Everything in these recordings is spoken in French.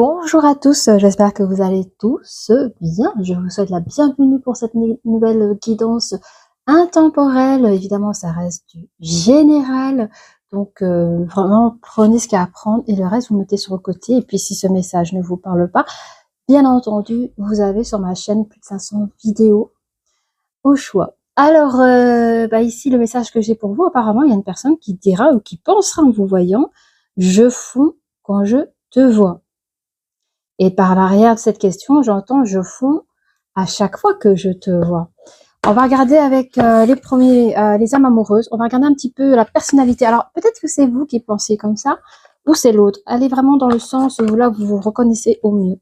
Bonjour à tous, j'espère que vous allez tous bien. Je vous souhaite la bienvenue pour cette nouvelle guidance intemporelle. Évidemment, ça reste du général, donc vraiment prenez ce qu'il y a à prendre et le reste vous mettez sur le côté. Et puis si ce message ne vous parle pas, bien entendu, vous avez sur ma chaîne plus de 500 vidéos au choix. Alors ici le message que j'ai pour vous, apparemment il y a une personne qui dira ou qui pensera en vous voyant: je fonds quand je te vois. Et par l'arrière de cette question, j'entends: je fonds à chaque fois que je te vois. On va regarder avec les âmes amoureuses. On va regarder un petit peu la personnalité. Alors, peut-être que c'est vous qui pensez comme ça, ou c'est l'autre. Allez vraiment dans le sens où là, vous vous reconnaissez au mieux.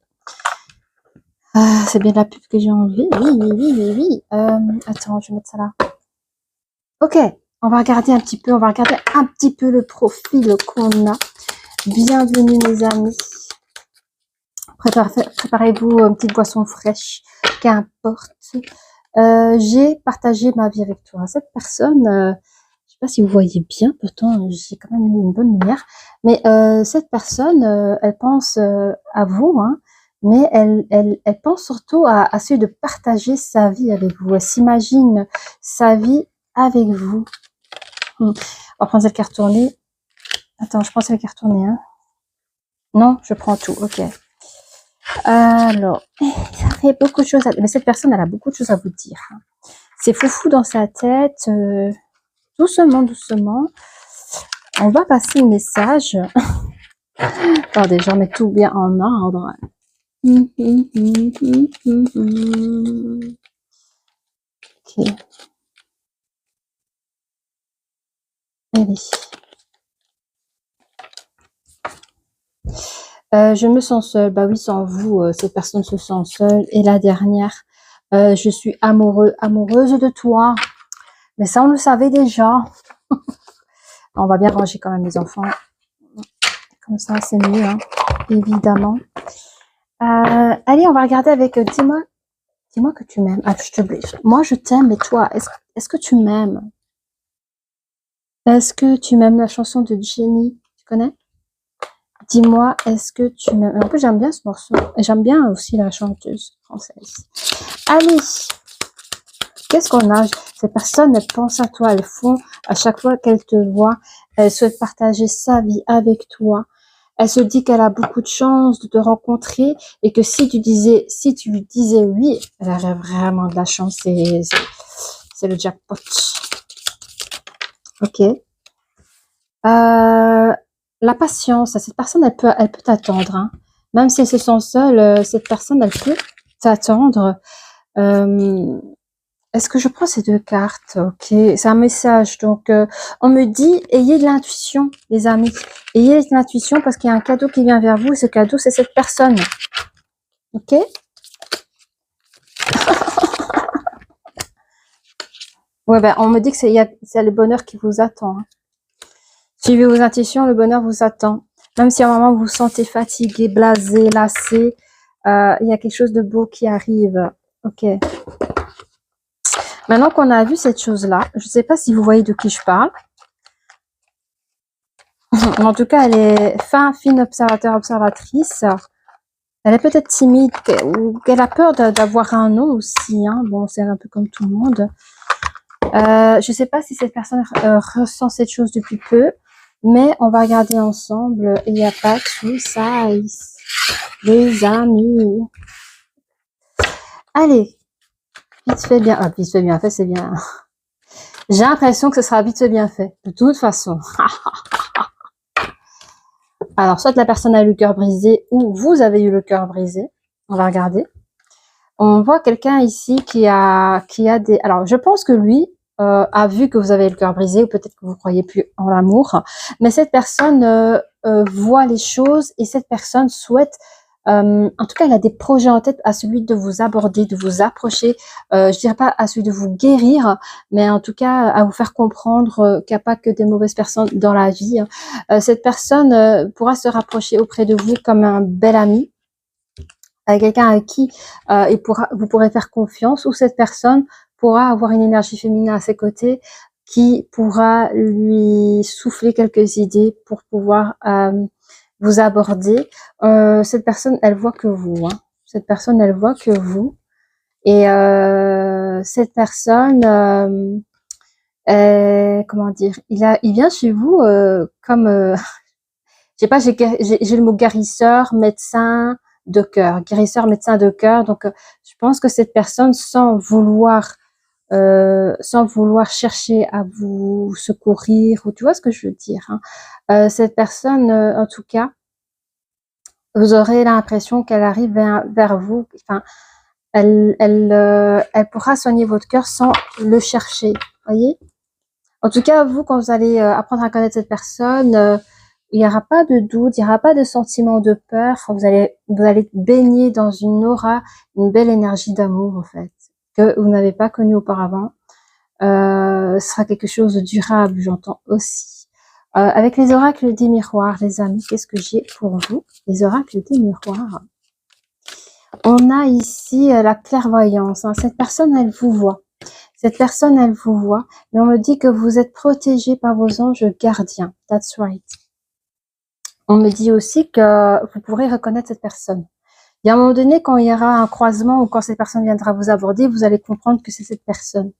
Ah, c'est bien de la pub que j'ai envie. Oui. Attends, je vais mettre ça là. Ok, on va regarder un petit peu le profil qu'on a. Bienvenue, mes amis. Préparez-vous une petite boisson fraîche, qu'importe. J'ai partagé ma vie avec toi. Cette personne, je sais pas si vous voyez bien, pourtant j'ai quand même mis une bonne lumière, mais cette personne, elle pense à vous, hein, mais elle pense surtout à celui de partager sa vie avec vous. Elle s'imagine sa vie avec vous. On va prendre cette carte tournée. Attends, je prends cette carte tournée. Hein. Non, je prends tout. Ok. Alors, ça fait beaucoup de choses mais cette personne, elle a beaucoup de choses à vous dire. C'est foufou dans sa tête. Doucement. On va passer le message. Attendez, je remets tout bien en ordre. Ok. Allez. Je me sens seule. Bah oui, sans vous, cette personne se sent seule. Et la dernière, je suis amoureuse de toi. Mais ça, on le savait déjà. On va bien ranger quand même les enfants. Comme ça, c'est mieux, hein, évidemment. Allez, on va regarder avec dis-moi que tu m'aimes. Ah, je te blesse. Moi, je t'aime, mais toi, est-ce que tu m'aimes? Est-ce que tu m'aimes? La chanson de Jenny, tu connais? Dis-moi, est-ce que tu m'aimes? En plus, j'aime bien ce morceau. Et j'aime bien aussi la chanteuse française. Allez, qu'est-ce qu'on a? Cette personne, elle pense à toi, elle fond à chaque fois qu'elle te voit. Elle souhaite partager sa vie avec toi. Elle se dit qu'elle a beaucoup de chance de te rencontrer et que si tu lui disais oui, elle aurait vraiment de la chance. C'est le jackpot. Ok. La patience. Cette personne, elle peut t'attendre. Hein. Même si elle se sent seule, cette personne, elle peut t'attendre. Est-ce que je prends ces deux cartes? Ok, c'est un message. Donc, on me dit, ayez de l'intuition, les amis. Ayez de l'intuition parce qu'il y a un cadeau qui vient vers vous. Et ce cadeau, c'est cette personne. Ok? Ouais, ben, on me dit que c'est le bonheur qui vous attend. Hein. Suivez vos intuitions, le bonheur vous attend. Même si à un moment vous vous sentez fatigué, blasé, lassé, il y a quelque chose de beau qui arrive. Ok. Maintenant qu'on a vu cette chose-là, je ne sais pas si vous voyez de qui je parle. En tout cas, elle est fine observateur, observatrice. Elle est peut-être timide ou qu'elle a peur d'avoir un nom aussi. Hein. Bon, c'est un peu comme tout le monde. Je ne sais pas si cette personne ressent cette chose depuis peu, mais on va regarder ensemble. Il n'y a pas de soucis, les amis. Allez, vite fait bien. Ah, vite fait bien fait, c'est bien. J'ai l'impression que ce sera vite fait bien fait. De toute façon. Alors, soit la personne a eu le cœur brisé ou vous avez eu le cœur brisé. On va regarder. On voit quelqu'un ici qui a des... Alors, je pense que lui a vu que vous avez le cœur brisé ou peut-être que vous ne croyez plus en l'amour. Mais cette personne voit les choses et cette personne souhaite... en tout cas, elle a des projets en tête à celui de vous aborder, de vous approcher. Je dirais pas à celui de vous guérir, mais en tout cas à vous faire comprendre qu'il n'y a pas que des mauvaises personnes dans la vie. Cette personne pourra se rapprocher auprès de vous comme un bel ami, quelqu'un à qui vous pourrez faire confiance, ou cette personne pourra avoir une énergie féminine à ses côtés qui pourra lui souffler quelques idées pour pouvoir vous aborder, Cette personne, elle voit que vous. Hein. Cette personne, elle voit que vous. Et cette personne, comment dire, il vient chez vous comme, je sais pas, j'ai le mot guérisseur, médecin de cœur, guérisseur, médecin de cœur. Donc, je pense que cette personne, sans vouloir chercher à vous secourir, ou tu vois ce que je veux dire. Hein. Cette personne, en tout cas, vous aurez l'impression qu'elle arrive vers vous. Enfin, elle pourra soigner votre cœur sans le chercher. Voyez. En tout cas, vous, quand vous allez apprendre à connaître cette personne, il n'y aura pas de doute, il n'y aura pas de sentiment de peur. Vous allez baigner dans une aura, une belle énergie d'amour, en fait, que vous n'avez pas connue auparavant. Ce sera quelque chose de durable, j'entends aussi. Avec les oracles des miroirs, les amis, qu'est-ce que j'ai pour vous? Les oracles des miroirs. On a ici la clairvoyance. Hein. Cette personne, elle vous voit. Cette personne, elle vous voit. Mais on me dit que vous êtes protégé par vos anges gardiens. That's right. On me dit aussi que vous pourrez reconnaître cette personne. Il y a un moment donné, quand il y aura un croisement ou quand cette personne viendra vous aborder, vous allez comprendre que c'est cette personne.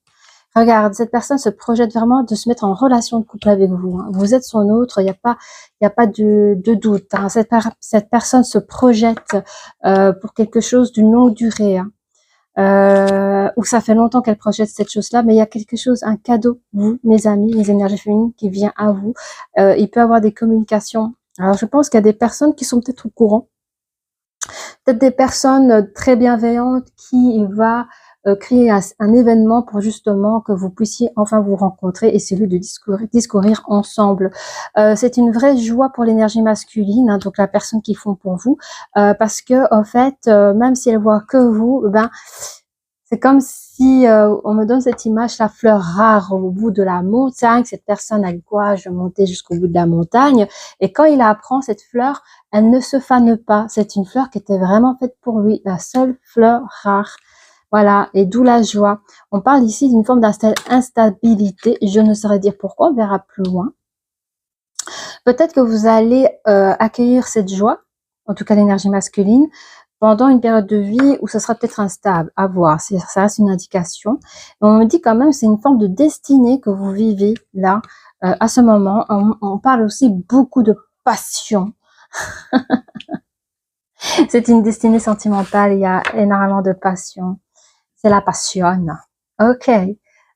Regarde, cette personne se projette vraiment de se mettre en relation de couple avec vous. Hein. Vous êtes son autre, il n'y a pas de doute. Hein. Cette personne se projette pour quelque chose d'une longue durée. Hein. Ou ça fait longtemps qu'elle projette cette chose-là, mais il y a quelque chose, un cadeau, vous, mes amis, mes énergies féminines, qui vient à vous. Il peut y avoir des communications. Alors, je pense qu'il y a des personnes qui sont peut-être au courant. Peut-être des personnes très bienveillantes qui va créer un événement pour justement que vous puissiez enfin vous rencontrer et celui de discourir ensemble. C'est une vraie joie pour l'énergie masculine, hein, donc la personne qui font pour vous, parce que en fait, même si elle voit que vous, ben c'est comme si on me donne cette image, la fleur rare au bout de la montagne, cette personne a le courage de monter jusqu'au bout de la montagne, et quand il apprend cette fleur, elle ne se fane pas. C'est une fleur qui était vraiment faite pour lui, la seule fleur rare. Voilà, et d'où la joie. On parle ici d'une forme d'instabilité. Je ne saurais dire pourquoi, on verra plus loin. Peut-être que vous allez accueillir cette joie, en tout cas l'énergie masculine, pendant une période de vie où ça sera peut-être instable, à voir, ça reste une indication. Mais on me dit quand même c'est une forme de destinée que vous vivez là, à ce moment. On parle aussi beaucoup de passion. C'est une destinée sentimentale, il y a énormément de passion. C'est la passionne. Ok.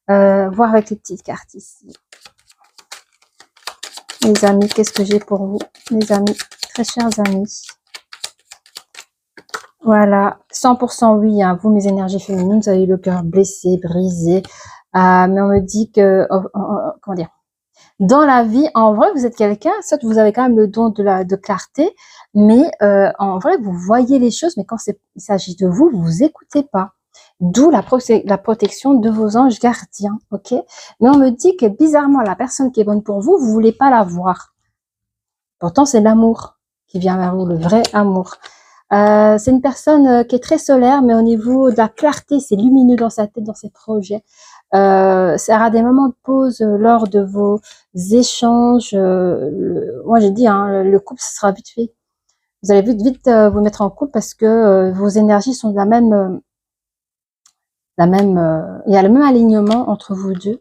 Voir avec les petites cartes ici. Les amis, qu'est-ce que j'ai pour vous? Les amis, très chers amis. Voilà, 100% oui, hein, vous, mes énergies féminines, vous avez le cœur blessé, brisé. Mais on me dit que, comment dire, dans la vie, en vrai, vous êtes quelqu'un, soit vous avez quand même le don de clarté, mais en vrai, vous voyez les choses, mais quand il s'agit de vous, vous écoutez pas. D'où la protection de vos anges gardiens, ok? Mais on me dit que bizarrement, la personne qui est bonne pour vous, vous voulez pas la voir. Pourtant, c'est l'amour qui vient vers vous, le vrai amour. C'est une personne qui est très solaire, mais au niveau de la clarté, c'est lumineux dans sa tête, dans ses projets. Ça aura des moments de pause lors de vos échanges. Moi, j'ai dit, hein, le couple, ce sera vite fait. Vous allez vite vous mettre en couple parce que vos énergies sont de il y a le même alignement entre vous deux.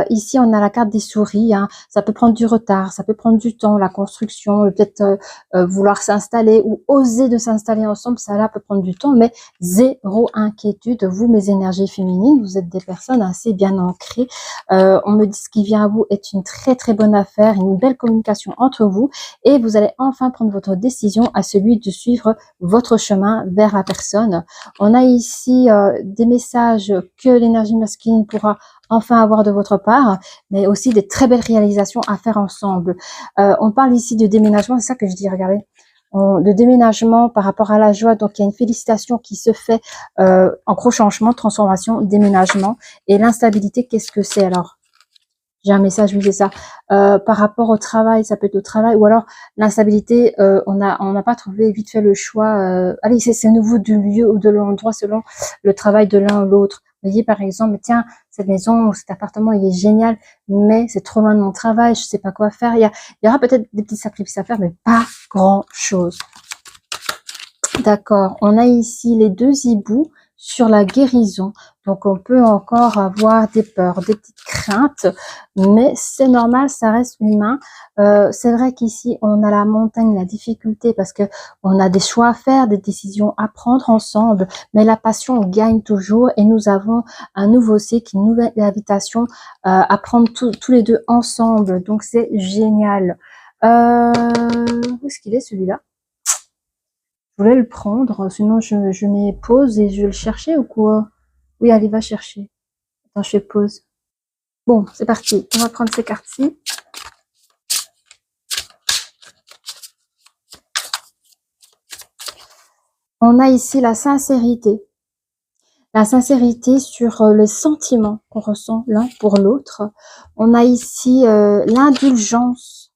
Ici, on a la carte des souris. Hein. Ça peut prendre du retard, ça peut prendre du temps, la construction, peut-être vouloir s'installer ou oser de s'installer ensemble. Ça là peut prendre du temps, mais zéro inquiétude. Vous, mes énergies féminines, vous êtes des personnes assez bien ancrées. On me dit ce qui vient à vous est une très très bonne affaire, une belle communication entre vous, et vous allez enfin prendre votre décision à celui de suivre votre chemin vers la personne. On a ici des messages que l'énergie masculine pourra enfin avoir de votre part, mais aussi des très belles réalisations à faire ensemble. On parle ici de déménagement, c'est ça que je dis, regardez, de déménagement par rapport à la joie, donc il y a une félicitation qui se fait en gros changement, transformation, déménagement, et l'instabilité, qu'est-ce que c'est alors? J'ai un message, oui c'est ça, par rapport au travail, ça peut être au travail, ou alors l'instabilité, on n'a pas trouvé vite fait le choix, allez c'est au niveau du lieu ou de l'endroit selon le travail de l'un ou l'autre. Vous voyez, par exemple, tiens, cette maison ou cet appartement, il est génial, mais c'est trop loin de mon travail, je sais pas quoi faire. Il y aura peut-être des petits sacrifices à faire, mais pas grand-chose. D'accord, on a ici les deux hiboux sur la guérison. Donc, on peut encore avoir des peurs, des petites craintes, mais c'est normal, ça reste humain. C'est vrai qu'ici, on a la montagne, la difficulté, parce que on a des choix à faire, des décisions à prendre ensemble, mais la passion gagne toujours et nous avons un nouveau cycle, une nouvelle invitation à prendre tous les deux ensemble. Donc, c'est génial. Où est-ce qu'il est celui-là? Je voulais le prendre, sinon je mets pause et je vais le chercher ou quoi? Oui, allez, va chercher. Attends, je fais pause. Bon, c'est parti. On va prendre ces cartes-ci. On a ici la sincérité. La sincérité sur les sentiments qu'on ressent l'un pour l'autre. On a ici l'indulgence.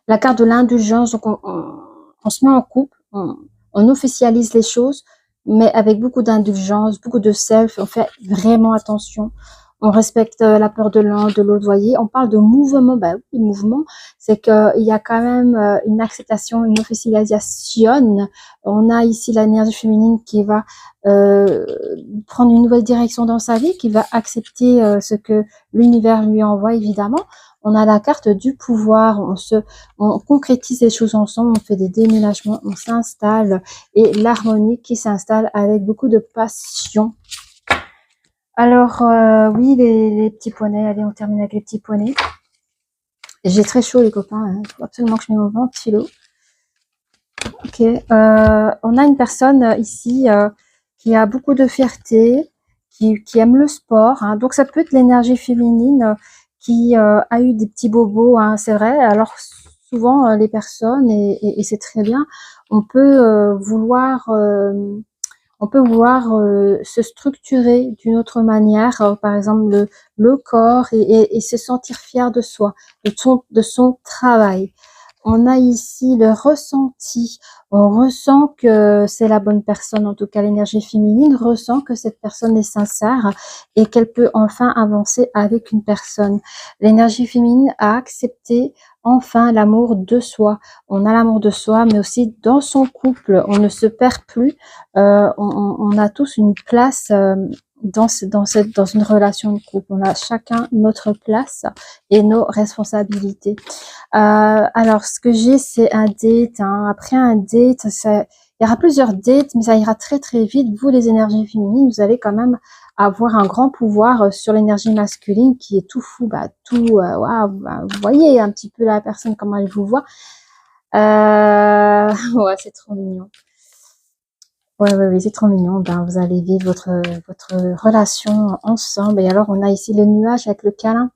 La carte de l'indulgence. Donc, on se met en couple, on officialise les choses, mais avec beaucoup d'indulgence, beaucoup de self. On fait vraiment attention. On respecte la peur de l'un, de l'autre. Voyez, on parle de mouvement. Ben oui, mouvement, c'est qu'il y a quand même une acceptation, une officialisation. On a ici l'énergie féminine qui va prendre une nouvelle direction dans sa vie, qui va accepter ce que l'univers lui envoie, évidemment. On a la carte du pouvoir, on concrétise les choses ensemble, on fait des déménagements, on s'installe et l'harmonie qui s'installe avec beaucoup de passion. Alors, oui, les petits poneys, allez, on termine avec les petits poneys. J'ai très chaud, les copains, hein. Il faut absolument que je mette mon ventilo. Ok, on a une personne ici qui a beaucoup de fierté, qui aime le sport, hein. Donc ça peut être l'énergie féminine qui a eu des petits bobos, hein, c'est vrai. Alors souvent les personnes, et c'est très bien, on peut vouloir se structurer d'une autre manière, par exemple le corps, et se sentir fier de soi, de son travail. On a ici le ressenti. On ressent que c'est la bonne personne, en tout cas l'énergie féminine ressent que cette personne est sincère et qu'elle peut enfin avancer avec une personne. L'énergie féminine a accepté enfin l'amour de soi. On a l'amour de soi, mais aussi dans son couple. On ne se perd plus. On a tous une place dans une relation de couple. On a chacun notre place et nos responsabilités. Alors, ce que j'ai, c'est un date, hein. Après un date, il y aura plusieurs dates, mais ça ira très très vite. Vous, les énergies féminines, vous allez quand même avoir un grand pouvoir sur l'énergie masculine qui est tout fou, wow, vous voyez un petit peu la personne, comment elle vous voit. Ouais, c'est trop mignon. Ouais, c'est trop mignon. Ben, vous allez vivre votre relation ensemble. Et alors, on a ici le nuage avec le câlin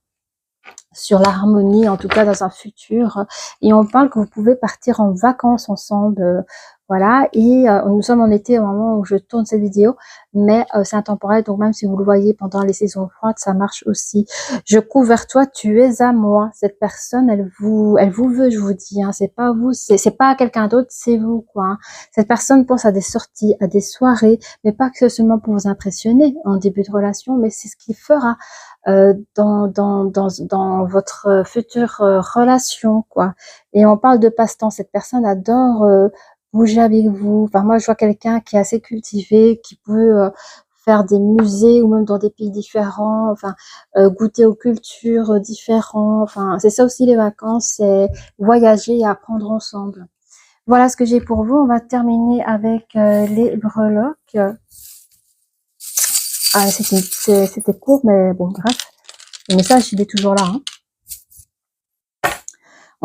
sur l'harmonie, en tout cas dans un futur. Et on parle que vous pouvez partir en vacances ensemble. Voilà. Et nous sommes en été au moment où je tourne cette vidéo, mais c'est intemporel. Donc même si vous le voyez pendant les saisons froides, ça marche aussi. Je cours vers toi, tu es à moi. Cette personne, elle vous veut, je vous dis. Hein, c'est pas vous, c'est pas quelqu'un d'autre, c'est vous, quoi. Hein. Cette personne pense à des sorties, à des soirées, mais pas que seulement pour vous impressionner en début de relation, mais c'est ce qu'il fera dans votre future relation, quoi. Et on parle de passe-temps. Cette personne adore bouger avec vous. Enfin, moi, je vois quelqu'un qui est assez cultivé, qui peut faire des musées ou même dans des pays différents, enfin, goûter aux cultures différentes. Enfin, c'est ça aussi les vacances, c'est voyager et apprendre ensemble. Voilà ce que j'ai pour vous. On va terminer avec les breloques. Ah, c'était court, mais bon, bref. Le message, il est toujours là. Hein.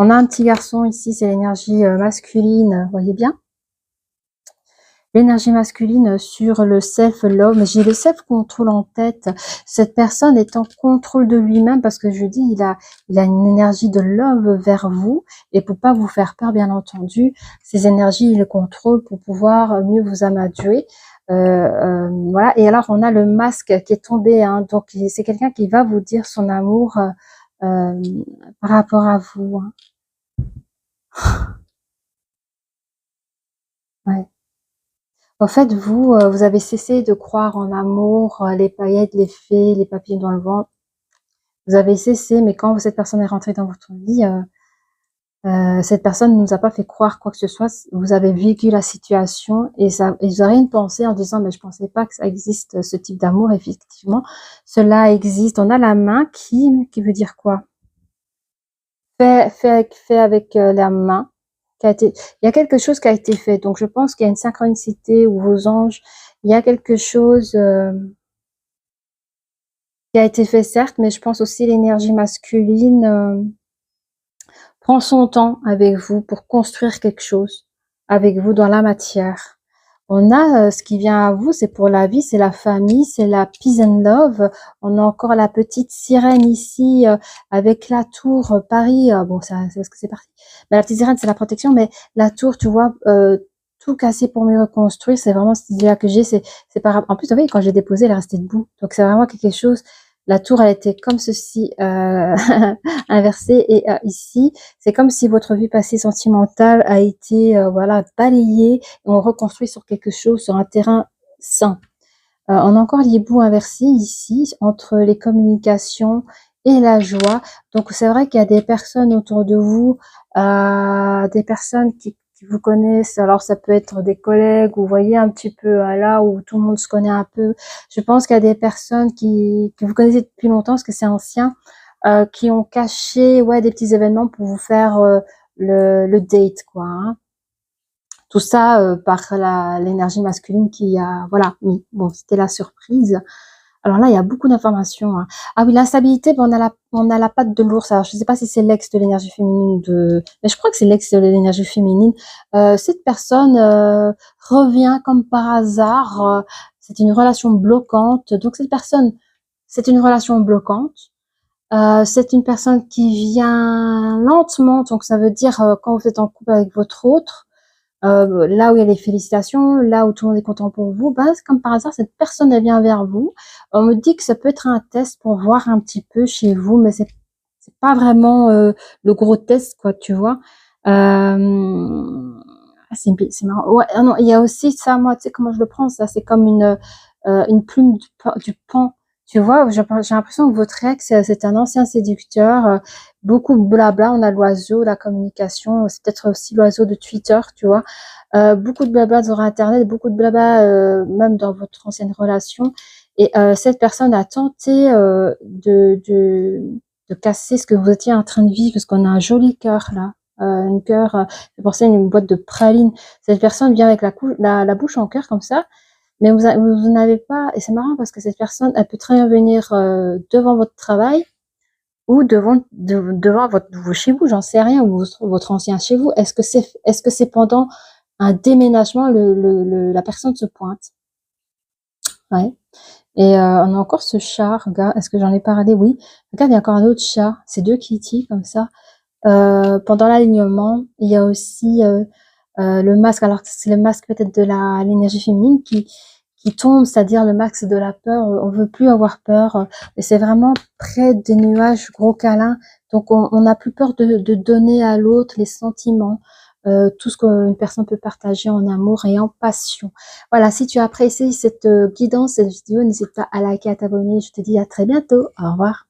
On a un petit garçon ici, c'est l'énergie masculine, vous voyez bien. L'énergie masculine sur le self-love. J'ai le self-control en tête. Cette personne est en contrôle de lui-même parce que je dis, il a une énergie de love vers vous. Et pour pas vous faire peur, bien entendu, ces énergies, il les contrôle pour pouvoir mieux vous amadouer. Voilà. Et alors, on a le masque qui est tombé. Hein. Donc, c'est quelqu'un qui va vous dire son amour par rapport à vous. Hein. Ouais. En fait, vous, vous avez cessé de croire en l'amour, les paillettes, les fées, les papillons dans le vent. Vous avez cessé, mais quand cette personne est rentrée dans votre vie, cette personne ne nous a pas fait croire quoi que ce soit. Vous avez vécu la situation et vous avez une pensée en disant, mais je pensais pas que ça existe, ce type d'amour. Effectivement, cela existe. On a la main qui veut dire quoi? Fait avec la main. Il y a quelque chose qui a été fait. Donc, je pense qu'il y a une synchronicité ou vos anges. Il y a quelque chose qui a été fait, certes, mais je pense aussi l'énergie masculine prend son temps avec vous pour construire quelque chose avec vous dans la matière. On a ce qui vient à vous, c'est pour la vie, c'est la famille, c'est la peace and love. On a encore la petite sirène ici avec la tour Paris. Bon, c'est parce que c'est parti. Mais la petite sirène, c'est la protection, mais la tour, tu vois, tout casser pour me reconstruire, c'est vraiment cette idée-là que j'ai. C'est par. En plus, vous voyez, quand j'ai déposé, elle est restée debout. Donc c'est vraiment quelque chose. La tour, elle était comme ceci, inversée, et ici, c'est comme si votre vie passée sentimentale a été, voilà, balayée, et on reconstruit sur quelque chose, sur un terrain sain. On a encore les bouts inversés ici, entre les communications et la joie. Donc c'est vrai qu'il y a des personnes autour de vous, des personnes qui vous connaissent. Alors ça peut être des collègues, vous voyez un petit peu là où tout le monde se connaît un peu. Je pense qu'il y a des personnes que vous connaissez depuis longtemps, parce que c'est ancien, qui ont caché, ouais, des petits événements pour vous faire le date, quoi. Hein. Tout ça par l'énergie masculine qui a, voilà, mis. Bon, c'était la surprise. Alors là, il y a beaucoup d'informations. Hein. Ah oui, l'instabilité, ben on a la patte de l'ours. Alors, je ne sais pas si c'est l'ex de l'énergie féminine mais je crois que c'est l'ex de l'énergie féminine. Cette personne revient comme par hasard. C'est une relation bloquante. Donc, cette personne, c'est une relation bloquante. C'est une personne qui vient lentement. Donc, ça veut dire quand vous êtes en couple avec votre autre, là où il y a les félicitations, là où tout le monde est content pour vous, ben, comme par hasard, cette personne, elle vient vers vous. On me dit que ça peut être un test pour voir un petit peu chez vous, mais c'est pas vraiment le gros test, quoi, tu vois. C'est marrant. Ouais, non, il y a aussi ça, moi, tu sais comment je le prends, ça, c'est comme une plume du pan. Tu vois, j'ai l'impression que votre ex, c'est un ancien séducteur, beaucoup de blabla. On a l'oiseau, la communication, c'est peut-être aussi l'oiseau de Twitter, tu vois. Beaucoup de blabla sur Internet, beaucoup de blabla même dans votre ancienne relation. Et cette personne a tenté de casser ce que vous étiez en train de vivre, parce qu'on a un joli cœur là. Un cœur, c'est pour ça une boîte de pralines. Cette personne vient avec la bouche en cœur comme ça, mais vous n'avez pas, et c'est marrant parce que cette personne, elle peut très bien venir devant votre travail ou devant votre nouveau chez vous, j'en sais rien, ou votre ancien chez vous. Est-ce que c'est pendant un déménagement, la personne se pointe? Ouais. Et on a encore ce chat, regarde, est-ce que j'en ai parlé? Oui. Regarde, il y a encore un autre chat, c'est deux kitty comme ça. Pendant l'alignement, il y a aussi le masque, alors que c'est le masque peut-être de l'énergie féminine qui tombe, c'est-à-dire le masque de la peur. On veut plus avoir peur, et c'est vraiment près des nuages, gros câlin. Donc on n'a plus peur de donner à l'autre les sentiments, tout ce qu'une personne peut partager en amour et en passion. Voilà, si tu as apprécié cette guidance, cette vidéo, n'hésite pas à liker, à t'abonner. Je te dis à très bientôt. Au revoir.